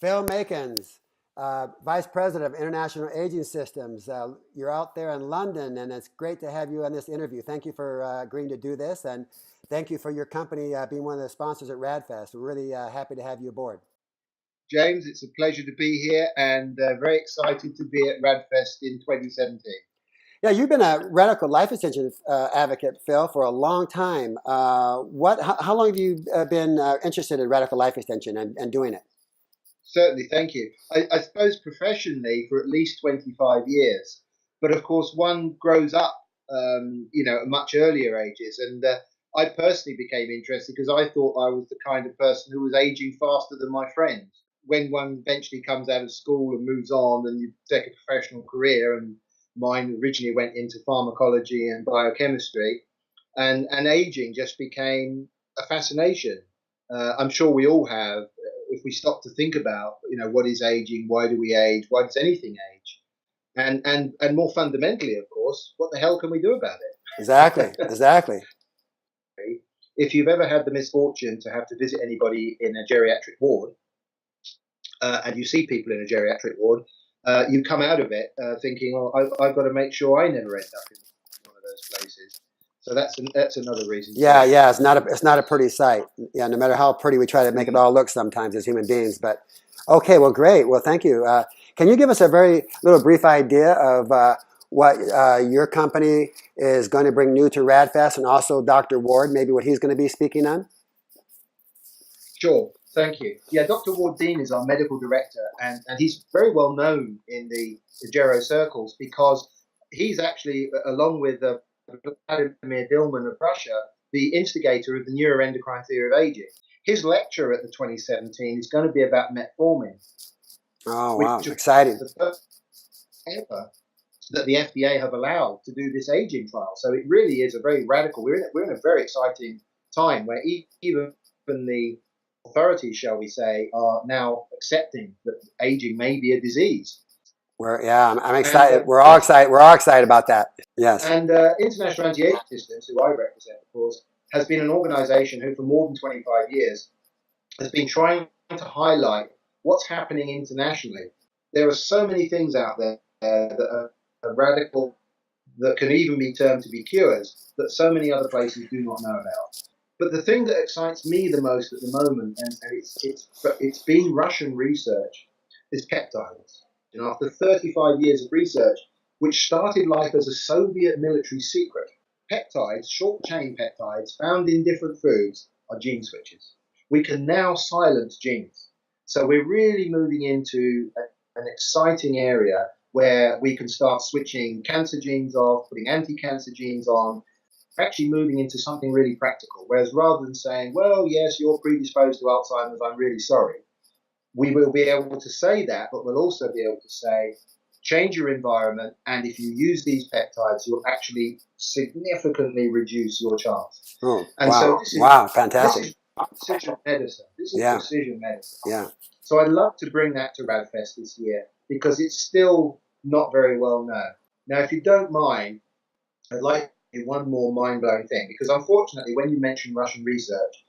Phil Micans, Vice President of International Aging Systems. You're out there in London, and it's great to have you on this interview. Thank you for agreeing to do this, and thank you for your company being one of the sponsors at RAADfest. We're really happy to have you aboard. James, it's a pleasure to be here and very excited to be at RAADfest in 2017. Yeah, you've been a radical life extension advocate, Phil, for a long time. How long have you been interested in radical life extension and doing it? Certainly, thank you. I suppose professionally for at least 25 years, but of course one grows up, at much earlier ages, and I personally became interested because I thought I was the kind of person who was aging faster than my friends. When one eventually comes out of school and moves on and you take a professional career, and mine originally went into pharmacology and biochemistry, and aging just became a fascination. I'm sure we all have. If we stop to think about, what is aging? Why do we age? Why does anything age? And more fundamentally, of course, what the hell can we do about it? Exactly, exactly. If you've ever had the misfortune to have to visit anybody in a geriatric ward, and you see people in a geriatric ward, you come out of it thinking, "Oh, I've got to make sure I never end up in one of those places." So that's another reason. Yeah, it's not a pretty sight. Yeah, no matter how pretty we try to make it all look sometimes as human beings. But okay, well, great. Well, thank you. Can you give us a very little brief idea of what your company is going to bring new to RAADfest, and also Dr. Ward, maybe what he's going to be speaking on? Sure. Thank you. Yeah, Dr. Ward Dean is our medical director, and he's very well known in the Gero circles because he's actually, along with Vladimir Dilman of Russia, the instigator of the neuroendocrine theory of aging. His lecture at the 2017 is going to be about metformin. Oh, wow. Exciting. The first ever that the FDA have allowed to do this aging trial. So it really is a very radical, we're in a very exciting time where even the authorities, shall we say, are now accepting that aging may be a disease. I'm excited. We're all excited. We're all excited about that. Yes. And International Anti-Aging Systems, who I represent, of course, has been an organisation who, for more than 25 years, has been trying to highlight what's happening internationally. There are so many things out there that are radical, that can even be termed to be cures, that so many other places do not know about. But the thing that excites me the most at the moment, and it's been Russian research, is peptides. And after 35 years of research, which started life as a Soviet military secret, peptides, short-chain peptides found in different foods, are gene switches. We can now silence genes. So we're really moving into an exciting area where we can start switching cancer genes off, putting anti-cancer genes on, actually moving into something really practical. Whereas rather than saying, well, yes, you're predisposed to Alzheimer's, I'm really sorry, we will be able to say that, but we'll also be able to say, change your environment, and if you use these peptides, you'll actually significantly reduce your chance. Oh, and wow. So this is, wow, fantastic. This is precision medicine. This is precision medicine. Yeah. So I'd love to bring that to RAADfest this year because it's still not very well known. Now, if you don't mind, I'd like to do one more mind-blowing thing, because unfortunately, when you mention Russian research,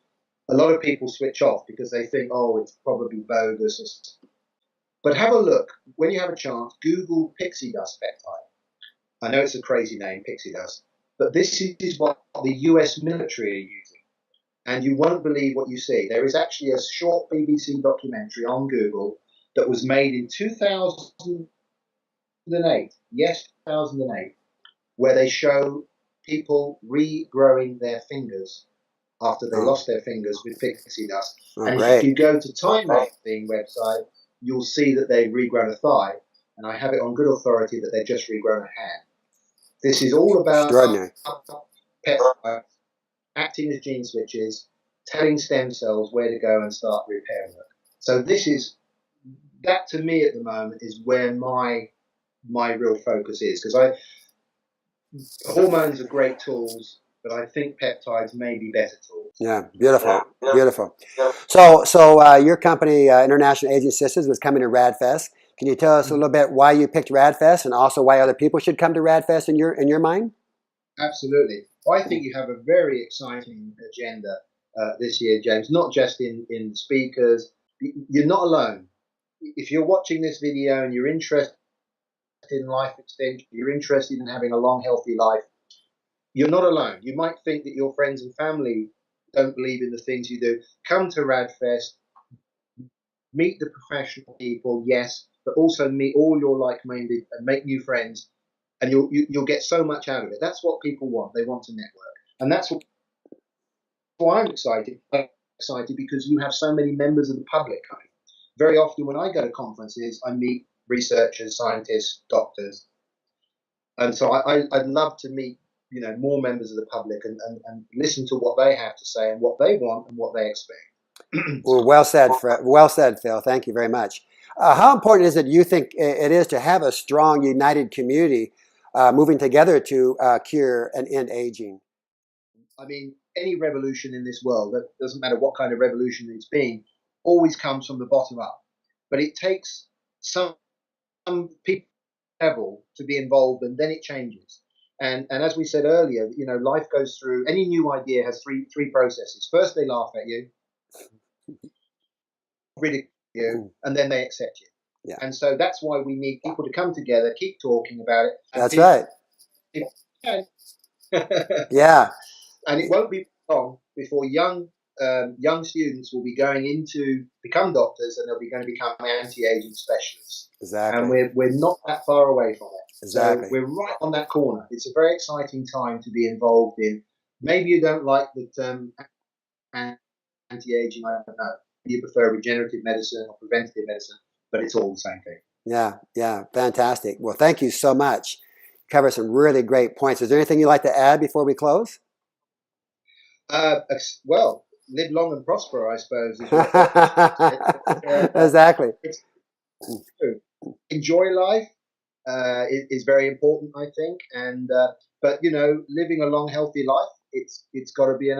a lot of people switch off because they think, oh, it's probably bogus. But have a look, when you have a chance, Google pixie dust peptide. I know it's a crazy name, pixie dust, but this is what the US military are using. And you won't believe what you see. There is actually a short BBC documentary on Google that was made in 2008, yes, 2008, where they show people regrowing their fingers after they lost their fingers with pixie dust. And if you go to Time Magazine website, you'll see that they've regrown a thigh, and I have it on good authority that they've just regrown a hand. This is all about peptides acting as gene switches, telling stem cells where to go and start repair work. So that to me at the moment is where my real focus is, because hormones are great tools, but I think peptides may be better tools. Yeah, beautiful, beautiful. So your company, International Aging Systems, was coming to RAADfest. Can you tell us a little bit why you picked RAADfest, and also why other people should come to RAADfest in your mind? Absolutely. Well, I think you have a very exciting agenda this year, James. Not just in speakers. You're not alone. if you're watching this video and you're interested in life extension, you're interested in having a long, healthy life, you're not alone. You might think that your friends and family don't believe in the things you do. Come to RAADfest, meet the professional people, yes, but also meet all your like-minded and make new friends, and you'll get so much out of it. That's what people want. They want to network, and that's why I'm excited. I'm excited because you have so many members of the public coming. Very often when I go to conferences, I meet researchers, scientists, doctors, and so I'd love to meet more members of the public and listen to what they have to say and what they want and what they expect. Well, well said, well said, Phil. Thank you very much. How important is it, you think, it is to have a strong, united community moving together to cure and end aging? I mean, any revolution in this world, that doesn't matter what kind of revolution it's been, always comes from the bottom up. But it takes some people level to be involved, and then it changes. And as we said earlier, life goes through, any new idea has three processes. First, they laugh at you, ridicule you, and then they accept you. Yeah. And so that's why we need people to come together, keep talking about it. That's right. Yeah. And it won't be long before young students will be going into become doctors, and they'll be going to become anti-aging specialists. Exactly. And we're not that far away from it. Exactly. So we're right on that corner. It's a very exciting time to be involved in. Maybe you don't like the term anti-aging. I don't know. You prefer regenerative medicine or preventative medicine, but it's all the same thing. Yeah. Yeah. Fantastic. Well, thank you so much. Cover some really great points. Is there anything you'd like to add before we close? Well, live long and prosper, I suppose. Exactly. Enjoy life is very important, I think. And but living a long, healthy life, it's got to be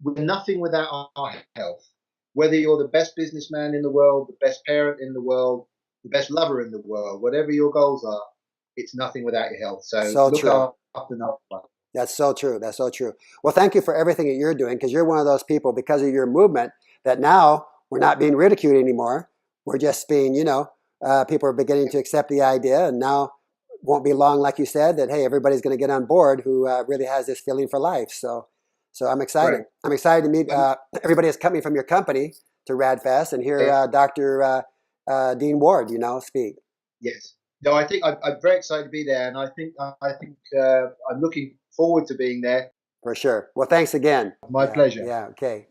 we're nothing without our health. Whether you're the best businessman in the world, the best parent in the world, the best lover in the world, whatever your goals are, it's nothing without your health. So look after life. That's so true. That's so true. Well, thank you for everything that you're doing, because you're one of those people, because of your movement, that now we're not being ridiculed anymore. We're just being, people are beginning to accept the idea, and now won't be long, like you said, that, hey, everybody's going to get on board who really has this feeling for life. So I'm excited. Right. I'm excited to meet everybody that's coming from your company to RAADfest and hear Dr. Dean Ward, speak. Yes. No, I think I'm very excited to be there, and I think I'm looking forward to being there. For sure. Well, thanks again. My pleasure. Yeah. Okay.